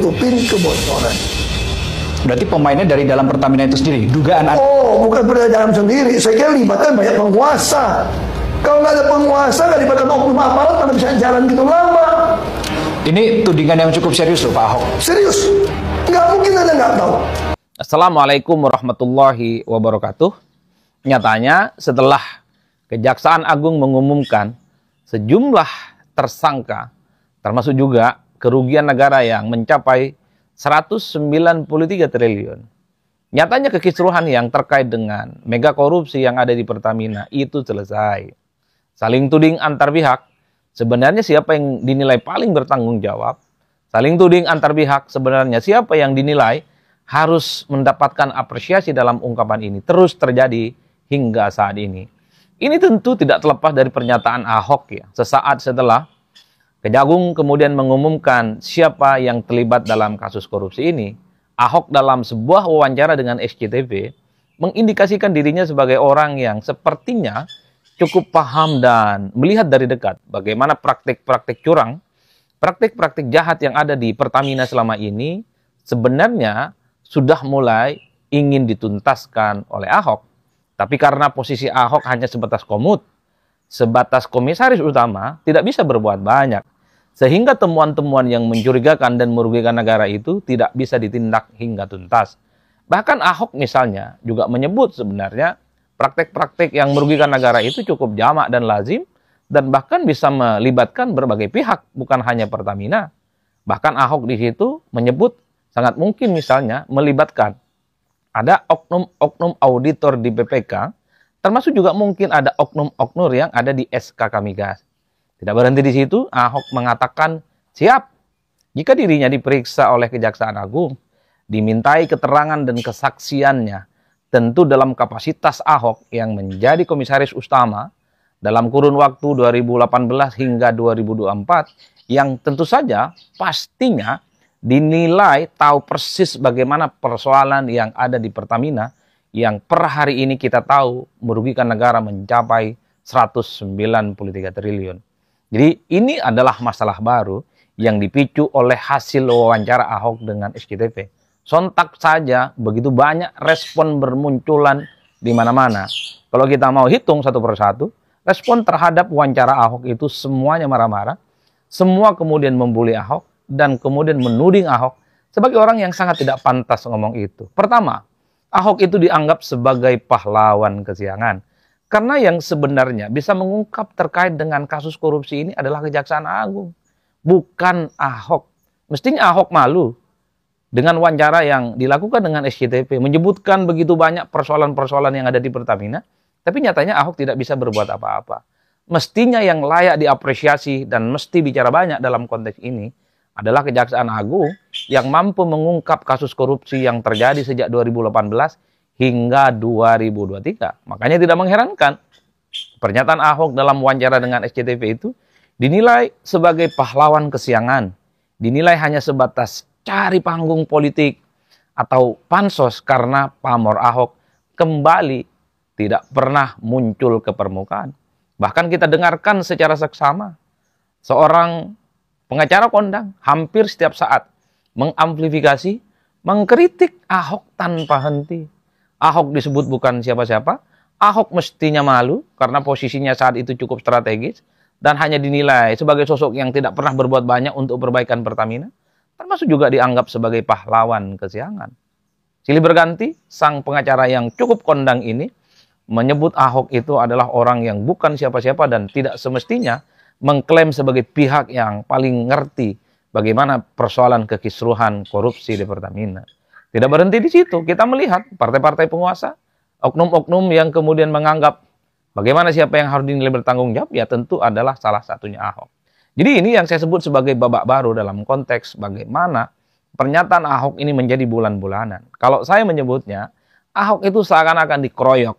nutupin kebocoran. Berarti pemainnya dari dalam Pertamina itu sendiri, dugaan ada. Oh, bukan dari dalam sendiri. Saya kira libatkan banyak penguasa. Kalau nggak ada penguasa, nggak libatkan oknum aparat, mana bisa jalan gitu lama. Ini tudingan yang cukup serius loh Pak Ahok. Serius, nggak mungkin ada nggak tahu. Assalamualaikum warahmatullahi wabarakatuh. Nyatanya setelah Kejaksaan Agung mengumumkan sejumlah tersangka, termasuk juga kerugian negara yang mencapai 193 triliun. Nyatanya kekisruhan yang terkait dengan mega korupsi yang ada di Pertamina itu selesai. Saling tuding antar pihak, sebenarnya siapa yang dinilai paling bertanggung jawab? Saling tuding antar pihak, sebenarnya siapa yang dinilai harus mendapatkan apresiasi dalam ungkapan ini, terus terjadi hingga saat ini. Ini tentu tidak terlepas dari pernyataan Ahok ya, sesaat setelah Kejagung kemudian mengumumkan siapa yang terlibat dalam kasus korupsi ini. Ahok dalam sebuah wawancara dengan SCTV mengindikasikan dirinya sebagai orang yang sepertinya cukup paham dan melihat dari dekat bagaimana praktik-praktik curang, praktik-praktik jahat yang ada di Pertamina selama ini sebenarnya sudah mulai ingin dituntaskan oleh Ahok. Tapi karena posisi Ahok hanya sebatas komut, sebatas komisaris utama, tidak bisa berbuat banyak. Sehingga temuan-temuan yang mencurigakan dan merugikan negara itu tidak bisa ditindak hingga tuntas. Bahkan Ahok misalnya juga menyebut sebenarnya praktek-praktek yang merugikan negara itu cukup jamak dan lazim, dan bahkan bisa melibatkan berbagai pihak, bukan hanya Pertamina. Bahkan Ahok di situ menyebut sangat mungkin misalnya melibatkan ada oknum-oknum auditor di BPK, termasuk juga mungkin ada oknum-oknum yang ada di SKK Migas. Tidak berhenti di situ, Ahok mengatakan siap jika dirinya diperiksa oleh Kejaksaan Agung, dimintai keterangan dan kesaksiannya, tentu dalam kapasitas Ahok yang menjadi komisaris utama dalam kurun waktu 2018 hingga 2024, yang tentu saja pastinya dinilai tahu persis bagaimana persoalan yang ada di Pertamina yang per hari ini kita tahu merugikan negara mencapai 193 triliun. Jadi ini adalah masalah baru yang dipicu oleh hasil wawancara Ahok dengan SCTV. Sontak saja begitu banyak respon bermunculan di mana-mana. Kalau kita mau hitung satu persatu, respon terhadap wawancara Ahok itu semuanya marah-marah. Semua kemudian membuli Ahok dan kemudian menuding Ahok sebagai orang yang sangat tidak pantas ngomong itu. Pertama, Ahok itu dianggap sebagai pahlawan kesiangan. Karena yang sebenarnya bisa mengungkap terkait dengan kasus korupsi ini adalah Kejaksaan Agung, bukan Ahok. Mestinya Ahok malu dengan wawancara yang dilakukan dengan SCTV, menyebutkan begitu banyak persoalan-persoalan yang ada di Pertamina, tapi nyatanya Ahok tidak bisa berbuat apa-apa. Mestinya yang layak diapresiasi dan mesti bicara banyak dalam konteks ini adalah Kejaksaan Agung yang mampu mengungkap kasus korupsi yang terjadi sejak 2018 hingga 2023. Makanya tidak mengherankan pernyataan Ahok dalam wawancara dengan SCTV itu dinilai sebagai pahlawan kesiangan, dinilai hanya sebatas cari panggung politik atau pansos karena pamor Ahok kembali tidak pernah muncul ke permukaan. Bahkan kita dengarkan secara seksama seorang pengacara kondang hampir setiap saat mengamplifikasi, mengkritik Ahok tanpa henti. Ahok disebut bukan siapa-siapa, Ahok mestinya malu karena posisinya saat itu cukup strategis dan hanya dinilai sebagai sosok yang tidak pernah berbuat banyak untuk perbaikan Pertamina, termasuk juga dianggap sebagai pahlawan kesiangan. Silih berganti, sang pengacara yang cukup kondang ini menyebut Ahok itu adalah orang yang bukan siapa-siapa dan tidak semestinya mengklaim sebagai pihak yang paling ngerti bagaimana persoalan kekisruhan korupsi di Pertamina. Tidak berhenti di situ, kita melihat partai-partai penguasa, oknum-oknum yang kemudian menganggap bagaimana siapa yang harus dinilai bertanggung jawab, ya tentu adalah salah satunya Ahok. Jadi ini yang saya sebut sebagai babak baru dalam konteks bagaimana pernyataan Ahok ini menjadi bulan-bulanan. Kalau saya menyebutnya, Ahok itu seakan-akan dikeroyok.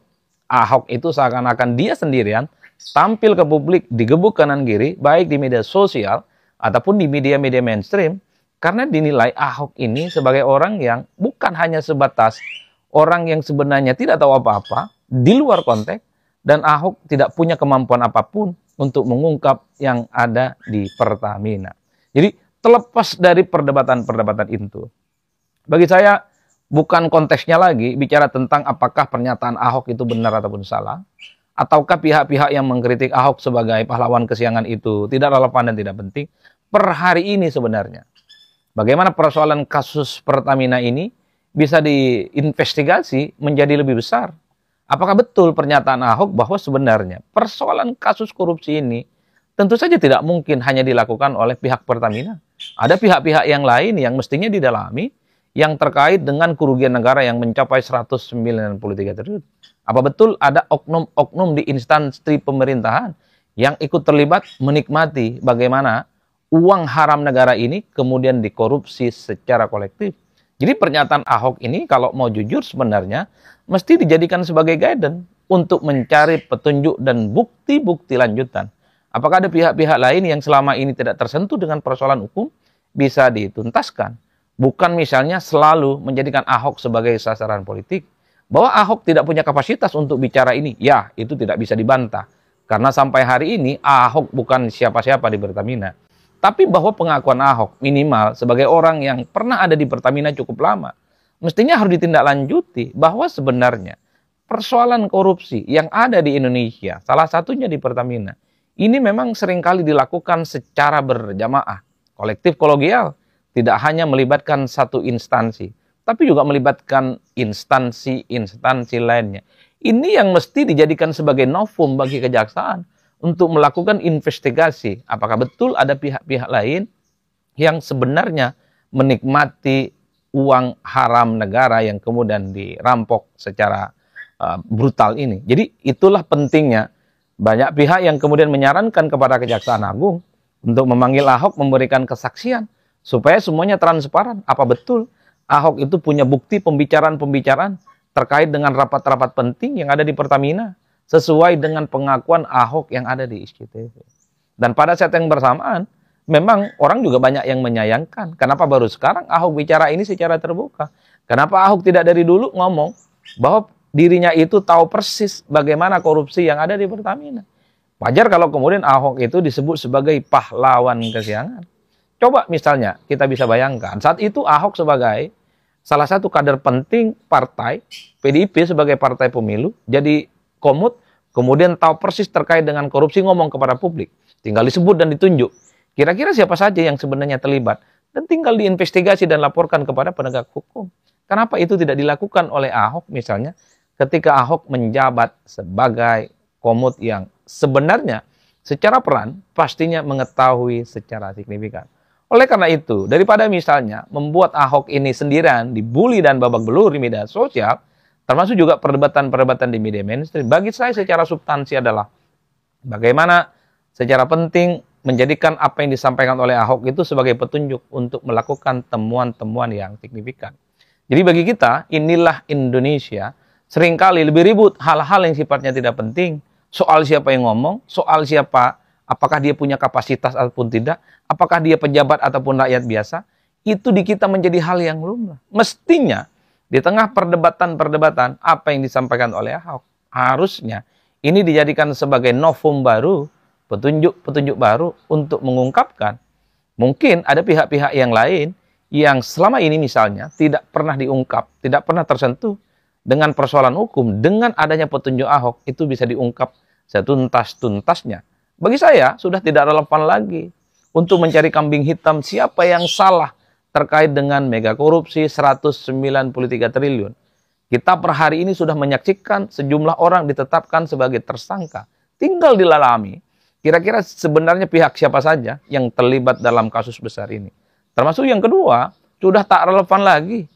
Ahok itu seakan-akan dia sendirian tampil ke publik digebuk kanan kiri, baik di media sosial ataupun di media-media mainstream, karena dinilai Ahok ini sebagai orang yang bukan hanya sebatas orang yang sebenarnya tidak tahu apa-apa, di luar konteks, dan Ahok tidak punya kemampuan apapun untuk mengungkap yang ada di Pertamina. Jadi terlepas dari perdebatan-perdebatan itu, bagi saya bukan konteksnya lagi bicara tentang apakah pernyataan Ahok itu benar ataupun salah, ataukah pihak-pihak yang mengkritik Ahok sebagai pahlawan kesiangan itu tidak relevan dan tidak penting. Per hari ini sebenarnya, bagaimana persoalan kasus Pertamina ini bisa diinvestigasi menjadi lebih besar. Apakah betul pernyataan Ahok bahwa sebenarnya persoalan kasus korupsi ini tentu saja tidak mungkin hanya dilakukan oleh pihak Pertamina. Ada pihak-pihak yang lain yang mestinya didalami yang terkait dengan kerugian negara yang mencapai 193 triliun. Apa betul ada oknum-oknum di instansi pemerintahan yang ikut terlibat menikmati bagaimana uang haram negara ini kemudian dikorupsi secara kolektif? Jadi pernyataan Ahok ini kalau mau jujur sebenarnya mesti dijadikan sebagai guidance untuk mencari petunjuk dan bukti-bukti lanjutan. Apakah ada pihak-pihak lain yang selama ini tidak tersentuh dengan persoalan hukum bisa dituntaskan? Bukan misalnya selalu menjadikan Ahok sebagai sasaran politik. Bahwa Ahok tidak punya kapasitas untuk bicara ini, ya itu tidak bisa dibantah. Karena sampai hari ini Ahok bukan siapa-siapa di Pertamina. Tapi bahwa pengakuan Ahok minimal sebagai orang yang pernah ada di Pertamina cukup lama, mestinya harus ditindaklanjuti bahwa sebenarnya persoalan korupsi yang ada di Indonesia, salah satunya di Pertamina, ini memang seringkali dilakukan secara berjamaah, kolektif kolegial, tidak hanya melibatkan satu instansi, tapi juga melibatkan instansi-instansi lainnya. Ini yang mesti dijadikan sebagai novum bagi kejaksaan untuk melakukan investigasi. Apakah betul ada pihak-pihak lain yang sebenarnya menikmati uang haram negara yang kemudian dirampok secara brutal ini. Jadi itulah pentingnya banyak pihak yang kemudian menyarankan kepada Kejaksaan Agung untuk memanggil Ahok memberikan kesaksian supaya semuanya transparan. Apa betul Ahok itu punya bukti pembicaraan-pembicaraan terkait dengan rapat-rapat penting yang ada di Pertamina sesuai dengan pengakuan Ahok yang ada di SCTV. Dan pada saat yang bersamaan, memang orang juga banyak yang menyayangkan. Kenapa baru sekarang Ahok bicara ini secara terbuka? Kenapa Ahok tidak dari dulu ngomong bahwa dirinya itu tahu persis bagaimana korupsi yang ada di Pertamina? Wajar kalau kemudian Ahok itu disebut sebagai pahlawan kesiangan. Coba misalnya kita bisa bayangkan, saat itu Ahok sebagai salah satu kader penting partai, PDIP sebagai partai pemilu, jadi komut, kemudian tahu persis terkait dengan korupsi, ngomong kepada publik. Tinggal disebut dan ditunjuk. Kira-kira siapa saja yang sebenarnya terlibat. Dan tinggal diinvestigasi dan laporkan kepada penegak hukum. Kenapa itu tidak dilakukan oleh Ahok misalnya ketika Ahok menjabat sebagai komut yang sebenarnya secara peran pastinya mengetahui secara signifikan. Oleh karena itu, daripada misalnya membuat Ahok ini sendirian, dibully dan babak belur di media sosial, termasuk juga perdebatan-perdebatan di media mainstream, bagi saya secara substansi adalah bagaimana secara penting menjadikan apa yang disampaikan oleh Ahok itu sebagai petunjuk untuk melakukan temuan-temuan yang signifikan. Jadi bagi kita, inilah Indonesia, seringkali lebih ribut hal-hal yang sifatnya tidak penting, soal siapa yang ngomong, soal siapa, apakah dia punya kapasitas ataupun tidak, apakah dia pejabat ataupun rakyat biasa, itu di kita menjadi hal yang lumrah. Mestinya, di tengah perdebatan-perdebatan apa yang disampaikan oleh Ahok, harusnya ini dijadikan sebagai novum baru, petunjuk-petunjuk baru untuk mengungkapkan. Mungkin ada pihak-pihak yang lain yang selama ini misalnya tidak pernah diungkap, tidak pernah tersentuh dengan persoalan hukum. Dengan adanya petunjuk Ahok, itu bisa diungkap setuntas-tuntasnya. Bagi saya, sudah tidak relevan lagi untuk mencari kambing hitam siapa yang salah terkait dengan mega korupsi 193 triliun. Kita per hari ini sudah menyaksikan sejumlah orang ditetapkan sebagai tersangka. Tinggal dilalami. Kira-kira sebenarnya pihak siapa saja yang terlibat dalam kasus besar ini. Termasuk yang kedua, sudah tak relevan lagi.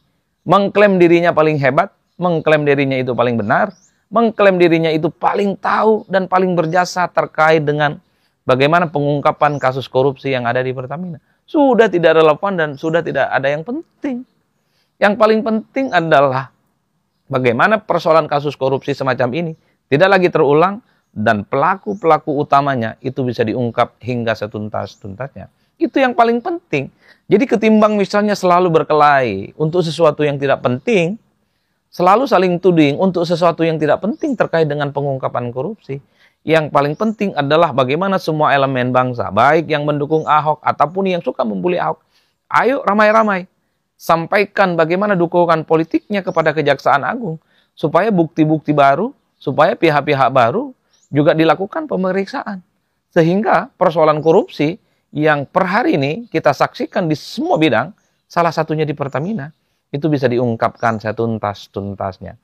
Mengklaim dirinya paling hebat, mengklaim dirinya itu paling benar, mengklaim dirinya itu paling tahu dan paling berjasa terkait dengan bagaimana pengungkapan kasus korupsi yang ada di Pertamina. Sudah tidak relevan dan sudah tidak ada yang penting. Yang paling penting adalah bagaimana persoalan kasus korupsi semacam ini tidak lagi terulang dan pelaku-pelaku utamanya itu bisa diungkap hingga setuntas-tuntasnya. Itu yang paling penting. Jadi ketimbang misalnya selalu berkelahi untuk sesuatu yang tidak penting, selalu saling tuding untuk sesuatu yang tidak penting terkait dengan pengungkapan korupsi, Yang paling penting adalah bagaimana semua elemen bangsa, baik yang mendukung Ahok ataupun yang suka membuli Ahok, ayo ramai-ramai sampaikan bagaimana dukungan politiknya kepada Kejaksaan Agung, supaya bukti-bukti baru, supaya pihak-pihak baru juga dilakukan pemeriksaan. Sehingga persoalan korupsi yang per hari ini kita saksikan di semua bidang, salah satunya di Pertamina, itu bisa diungkapkan setuntas-tuntasnya.